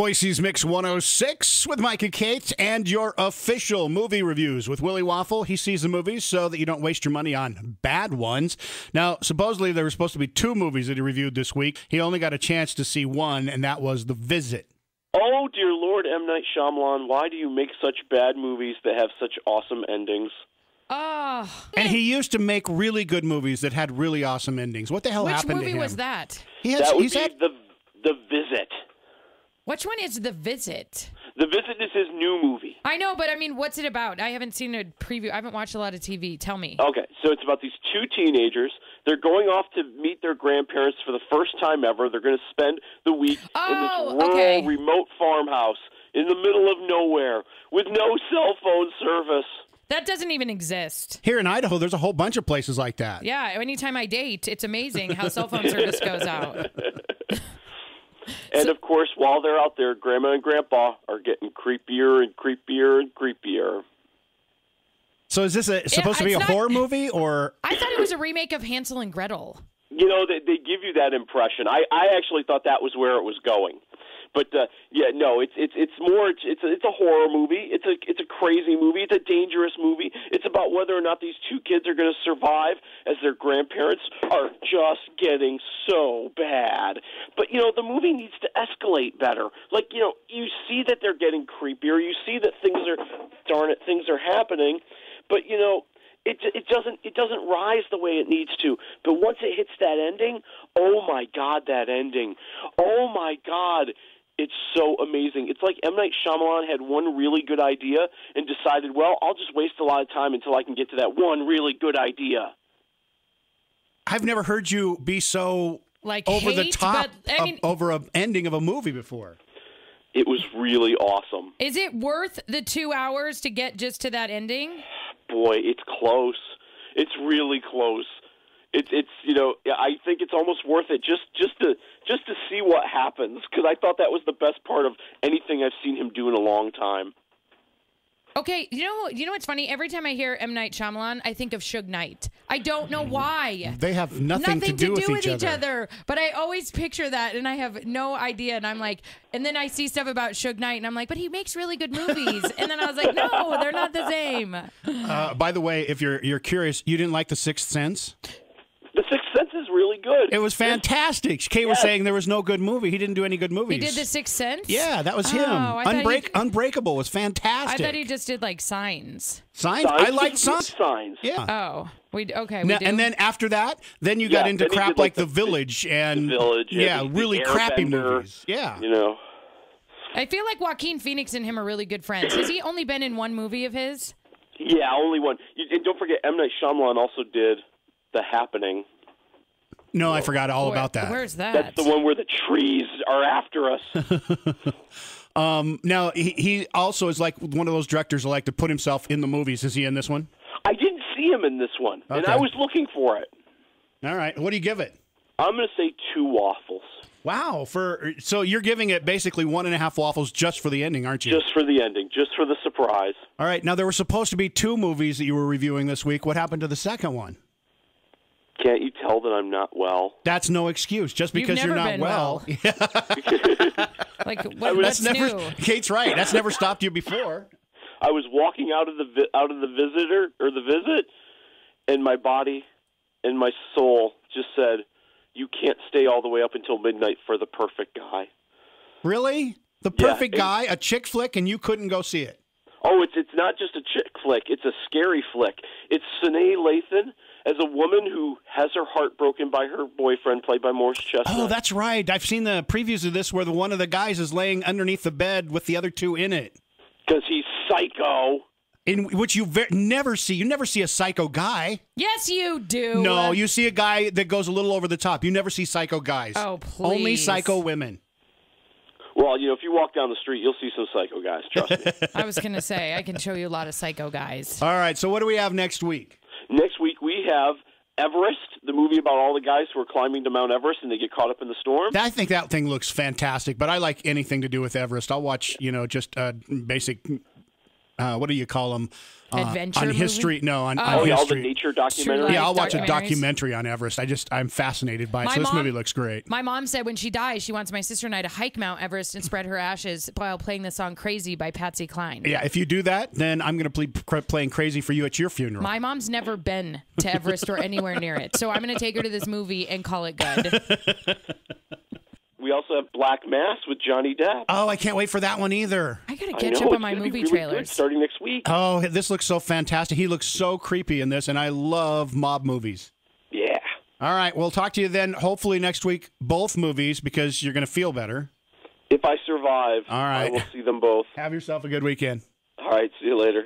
Boise's Mix 106 with Mike and Kate, and your official movie reviews with Willie Waffle. He sees the movies so that you don't waste your money on bad ones. Now, supposedly there were supposed to be 2 movies that he reviewed this week. He only got a chance to see one, and that was The Visit. Oh, dear Lord, M. Night Shyamalan, why do you make such bad movies that have such awesome endings? Oh. And he used to make really good movies that had really awesome endings. What the hell happened to him? Which movie was that? That would be The Visit. Which one is The Visit? The Visit is his new movie. I know, but I mean, what's it about? I haven't seen a preview. I haven't watched a lot of TV. Tell me. Okay, so it's about these 2 teenagers. They're going off to meet their grandparents for the first time ever. They're going to spend the week in this rural, remote farmhouse in the middle of nowhere with no cell phone service. That doesn't even exist. Here in Idaho, there's a whole bunch of places like that. Yeah, anytime I date, it's amazing how cell phone service goes out. And, of course, while they're out there, Grandma and Grandpa are getting creepier and creepier and creepier. So is this supposed to be a horror movie, or? I thought it was a remake of Hansel and Gretel. You know, they give you that impression. I actually thought that was where it was going. But yeah, no, it's more it's a horror movie. It's a crazy movie. It's a dangerous movie. It's about whether or not these 2 kids are going to survive as their grandparents are just getting so bad. But you know, the movie needs to escalate better. Like, you know, you see that they're getting creepier. You see that things are happening. But you know, it doesn't rise the way it needs to. But once it hits that ending, oh my God, that ending! Oh my God. It's so amazing. It's like M. Night Shyamalan had one really good idea and decided, well, I'll just waste a lot of time until I can get to that one really good idea. I've never heard you be so over the top over an ending of a movie before. It was really awesome. Is it worth the 2 hours to get just to that ending? Boy, it's close. It's really close. It's you know, I think it's almost worth it just to see what happens, because I thought that was the best part of anything I've seen him do in a long time. Okay, you know what's funny? Every time I hear M. Night Shyamalan, I think of Suge Knight. I don't know why. They have nothing to do with each other. But I always picture that, and I have no idea. And I'm like, and then I see stuff about Suge Knight, and I'm like, but he makes really good movies. And then I was like, no, they're not the same. By the way, if you're curious, you didn't like The Sixth Sense? The Sixth Sense is really good. It was fantastic. Kay was saying there was no good movie. He didn't do any good movies. He did The Sixth Sense? Yeah, that was him. Unbreakable was fantastic. I thought he just did like Signs. Signs? I like Signs. Yeah. Oh, we do? And then after that, then you got into crap like The Village and The Village, really crappy movies. Yeah. You know. I feel like Joaquin Phoenix and him are really good friends. Has he only been in one movie of his? Yeah, only one. And don't forget, M. Night Shyamalan also did The Happening. No, I forgot all about that. Where's that? That's the one where the trees are after us. Now, he also is like one of those directors who like to put himself in the movies. Is he in this one? I didn't see him in this one, and I was looking for it. All right. What do you give it? I'm going to say 2 waffles. Wow. So you're giving it basically 1.5 waffles just for the ending, aren't you? Just for the ending, just for the surprise. All right. Now, there were supposed to be 2 movies that you were reviewing this week. What happened to the second one? Can't you tell that I'm not well? That's no excuse. Just because you're not well. Like, what's new? Kate's right. That's never stopped you before. I was walking out of the visit, and my body and my soul just said, "You can't stay all the way up until midnight for The Perfect Guy." Really? The Perfect Guy, a chick flick, and you couldn't go see it? Oh, it's not just a chick flick. It's a scary flick. It's Sanaa Lathan as a woman who has her heart broken by her boyfriend, played by Morris Chestnut. Oh, that's right. I've seen the previews of this where one of the guys is laying underneath the bed with the other 2 in it. Because he's psycho. In which you never see. You never see a psycho guy. Yes, you do. No, you see a guy that goes a little over the top. You never see psycho guys. Oh, please. Only psycho women. Well, you know, if you walk down the street, you'll see some psycho guys, trust me. I was going to say, I can show you a lot of psycho guys. All right, so what do we have next week? Next week we have Everest, the movie about all the guys who are climbing to Mount Everest and they get caught up in the storm. I think that thing looks fantastic, but I like anything to do with Everest. I'll watch, just basic what do you call them? Adventure on history. movie? No, on all the history. nature True documentaries. life Yeah, I'll watch a documentaries. documentary on Everest. I'm fascinated by it. So this movie looks great. My mom said when she dies, she wants my sister and I to hike Mount Everest and spread her ashes while playing the song "Crazy" by Patsy Cline. Yeah, if you do that, then I'm going to be playing Crazy for you at your funeral. My mom's never been to Everest or anywhere near it, so I'm going to take her to this movie and call it good. We also have Black Mass with Johnny Depp. Oh, I can't wait for that one either. I got to I catch know, up on it's my gonna be movie really good, trailers. starting next week. Oh, this looks so fantastic. He looks so creepy in this, and I love mob movies. Yeah. All right, we'll talk to you then, hopefully next week, both movies, because you're going to feel better. If I survive, All right. I will see them both. Have yourself a good weekend. All right, see you later.